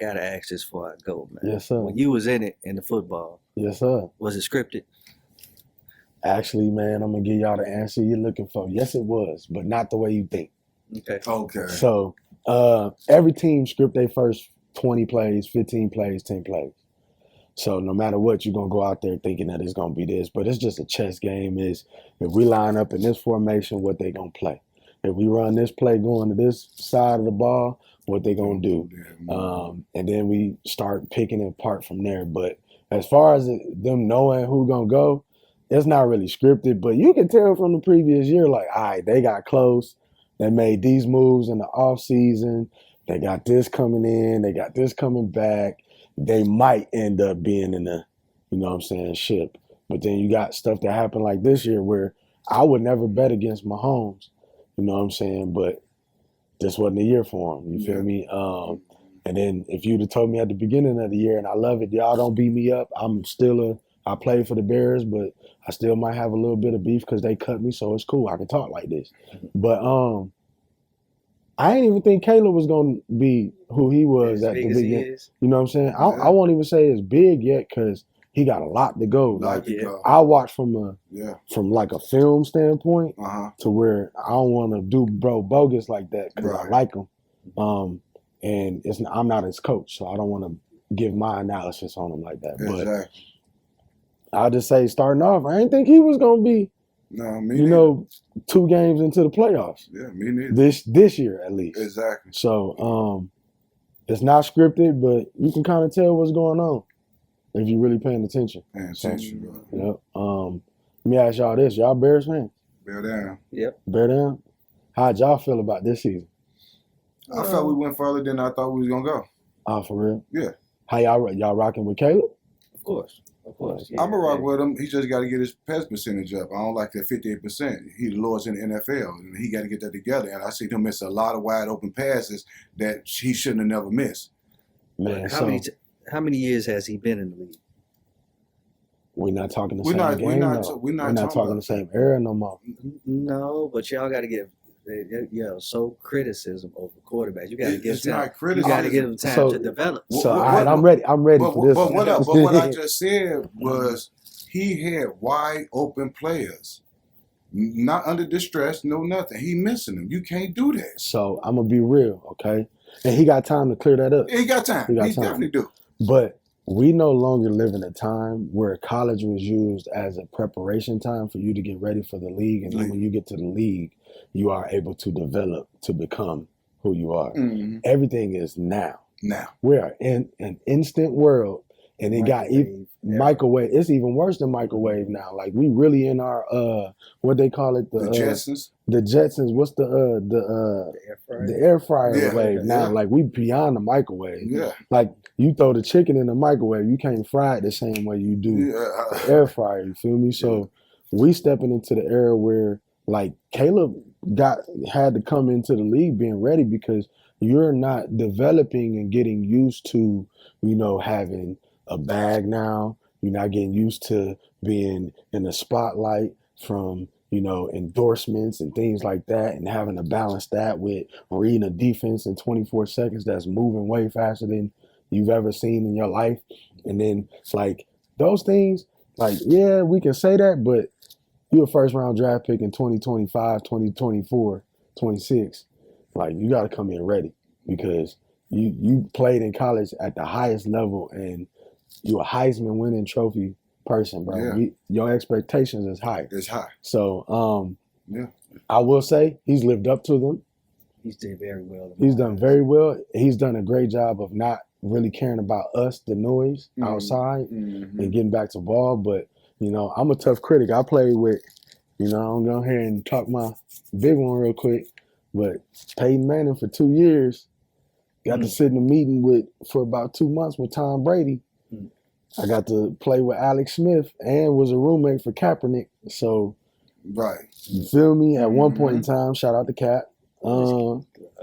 Gotta ask this before I go, man. Yes, sir. When you was in it, in the football, Yes, sir. was it scripted? Actually, man, I'm gonna give y'all the answer you're looking for. Yes, it was, but not the way you think. Okay. So every team script their first 20 plays, 15 plays, 10 plays. So no matter what, you're gonna go out there thinking that it's gonna be this, but it's just a chess game. Is if we line up in this formation, what they gonna play? If we run this play going to this side of the ball, what they gonna do? And then we start picking it apart from there. But as far as them knowing who gonna go, it's not really scripted. But you can tell from the previous year, like, all right, they got close. They made these moves in the off season. They got this coming in. They got this coming back. They might end up being in the, you know what I'm saying, ship. But then you got stuff that happened like this year where I would never bet against Mahomes. You know what I'm saying? But this wasn't the year for him. You feel me? And then if you'd have told me at the beginning of the year, and I love it, y'all don't beat me up. I played for the Bears, but I still might have a little bit of beef because they cut me, so it's cool. I can talk like this. But I didn't even think Caleb was going to be who he was at the beginning. You know what I'm saying? I won't even say it's big yet because he got a lot to go. I watch from like a film standpoint to where I don't want to do bogus like that because I like him. And I'm not his coach, so I don't want to give my analysis on him like that. But I'll just say starting off, I didn't think he was going to be, me neither. 2 games into the playoffs. Yeah, me neither. This year at least. Exactly. So it's not scripted, but you can kind of tell what's going on if you're really paying attention. Yep. Let me ask y'all this. Y'all Bears fans? Bear down. Yep. Bear down? How'd y'all feel about this season? I felt we went further than I thought we was going to go. Oh, for real? Yeah. How y'all rocking with Caleb? Of course. Yeah, I'm going to rock with him. He just got to get his pass percentage up. I don't like that 58%. He's the lowest in the NFL, and he got to get that together. And I see him miss a lot of wide open passes that he shouldn't have never missed. Man, how many years has he been in the league? We're not talking the same game. We're not talking the same era no more. No, but y'all got to give so criticism over quarterbacks. You got to give time. You got to give them time to develop. So I'm ready. I'm ready for this. But what I just said was he had wide open players, not under distress, no nothing. He missing them. You can't do that. So I'm gonna be real, okay? And he got time to clear that up. He got time. He definitely do. But we no longer live in a time where college was used as a preparation time for you to get ready for the league, and then when you get to the league, you are able to develop to become who you are. Mm-hmm. Everything is now. Now. We are in an instant world, and it got even microwave. It's even worse than microwave now. Like we really in our what they call it, the Jetsons. The Jetsons. What's the air fryer wave now? Like we beyond the microwave. Yeah. Like you throw the chicken in the microwave, you can't fry it the same way you do the air fryer. You feel me? So we stepping into the era where like Caleb had to come into the league being ready because you're not developing and getting used to, having a bag now. You're not getting used to being in the spotlight from, endorsements and things like that, and having to balance that with reading a defense in 24 seconds that's moving way faster than you've ever seen in your life. And then it's like those things, like, yeah, we can say that, but you're a first round draft pick in 2025, 2024, 26. Like, you got to come in ready because you played in college at the highest level and you're a Heisman winning trophy person, bro. Yeah. Your expectations is high. It's high. So, I will say he's lived up to them. He's done very well. He's done very well. He's done a great job of not really caring about us, the noise outside, and getting back to ball. But, I'm a tough critic. I played with, I'm going to go ahead and talk my big one real quick. But Peyton Manning for 2 years, got to sit in a meeting for about 2 months with Tom Brady. I got to play with Alex Smith and was a roommate for Kaepernick. So, you feel me? At one point in time, shout out to Cap.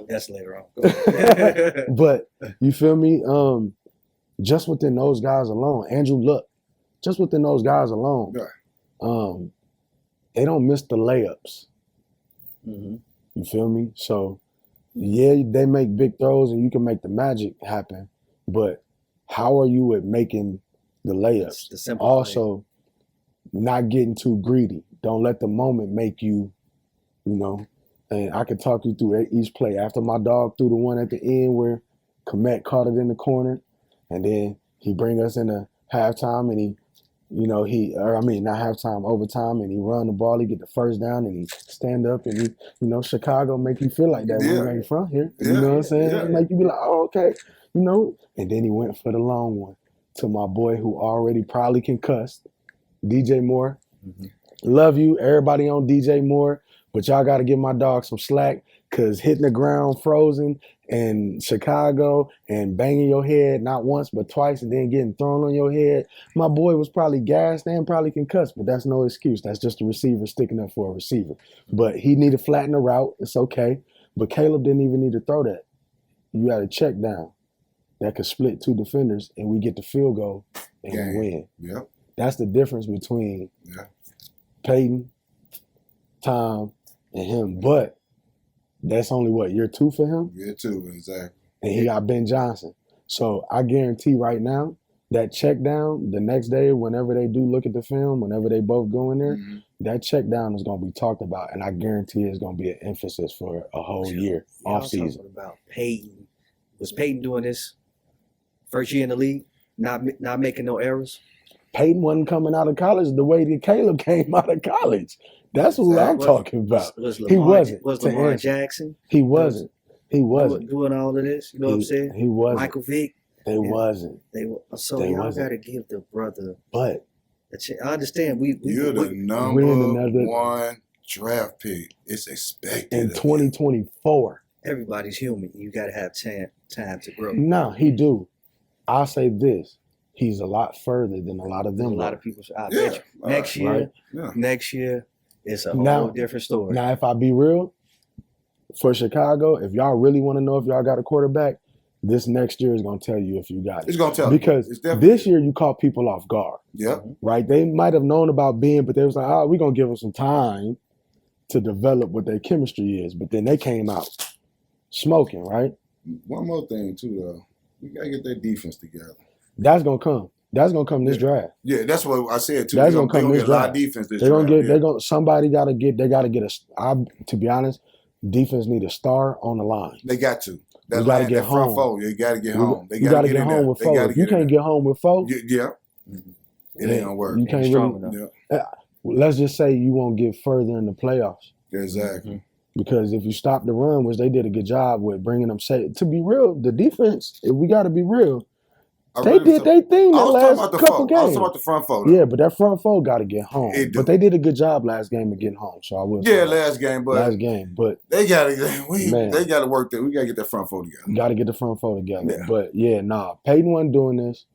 That's later on. But you feel me? Just within those guys alone, Andrew Luck, just within those guys alone, they don't miss the layups. You feel me? So, yeah, they make big throws and you can make the magic happen. But how are you at making the layups? The simple also, not getting too greedy. Don't let the moment make you, and I could talk you through each play. After my dog threw the one at the end where Komet caught it in the corner, and then he bring us in a halftime and not halftime, overtime, and he run the ball, he get the first down, and he stand up, and Chicago make you feel like that when you ain't from here. You know what I'm saying? Yeah. Make you be like, oh, okay, And then he went for the long one to my boy who already probably concussed, DJ Moore. Mm-hmm. Love you, everybody on DJ Moore, but y'all got to give my dog some slack, because hitting the ground frozen in Chicago and banging your head not once but twice and then getting thrown on your head, my boy was probably gassed and probably concussed, but that's no excuse. That's just a receiver sticking up for a receiver. But he need to flatten the route. It's okay. But Caleb didn't even need to throw that. You had a check down that could split two defenders, and we get the field goal and we win. Yep. That's the difference between Peyton, Tom, and him. But that's only year 2 for him? Year 2, exactly. And he got Ben Johnson. So I guarantee right now, that check down, the next day, whenever they do look at the film, whenever they both go in there, that check down is going to be talked about. And I guarantee it's going to be an emphasis for a whole year, off season. About Peyton. Was Peyton doing this first year in the league, not making no errors? Peyton wasn't coming out of college the way that Caleb came out of college. That's what I'm talking about. He wasn't. Was Lamar Jackson? He wasn't. He wasn't doing all of this. You know what I'm saying? He wasn't. Michael Vick. They wasn't. So y'all got to give the brother. But I understand. You're the number 1 draft pick. It's expected in 2024. Everybody's human. You got to have time to grow. No, he do. I'll say this. He's a lot further than a lot of them. A lot of people. I bet you. Next year, it's a whole different story. Now, if I be real, for Chicago, if y'all really want to know if y'all got a quarterback, this next year is going to tell you if you got it. It's going to tell you. Because this year you caught people off guard. Yep. Right? They might have known about Ben, but they was like, we're going to give them some time to develop what their chemistry is. But then they came out smoking, right? One more thing, too, though. We got to get their defense together. That's going to come. That's going to come this draft. Yeah, that's what I said, too. That's going to come this draft. A lot of defense this draft. Somebody got to get, to be honest, defense need a star on the line. They got to. You got to get home. You got to get home. You got to get home with 4. If you can't get home with 4, it ain't going to work. You can't really. Let's just say you won't get further in the playoffs. Exactly. Because if you stop the run, which they did a good job with bringing them safe. To be real, the defense, if we got to be real, they did their thing the last couple games. I was talking about the front four. Yeah, but that front four got to get home. But they did a good job last game of getting home. So I will. Yeah, last game, but they got to. They got to work there. We got to get that front four together. Got to get the front four together. Yeah. But Peyton wasn't doing this.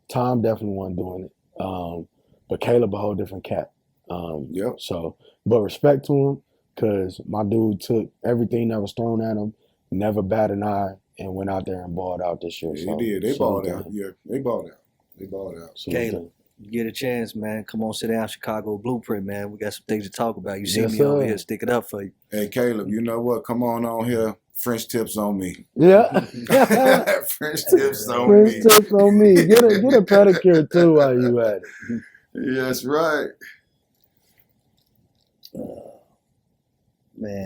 Tom definitely wasn't doing it. But Caleb a whole different cat. So, but respect to him, because my dude took everything that was thrown at him, never batted an eye, and went out there and balled out this year. Yeah, he did. They balled out. Yeah, they balled out. Caleb, you get a chance, man. Come on, sit down, Chicago Blueprint, man. We got some things to talk about. You see me over here, stick it up for you. Hey, Caleb, you know what? Come on here. French tips on me. Yeah. French tips on me. French tips on me. Get a pedicure too while you at it. Yes, right. Man.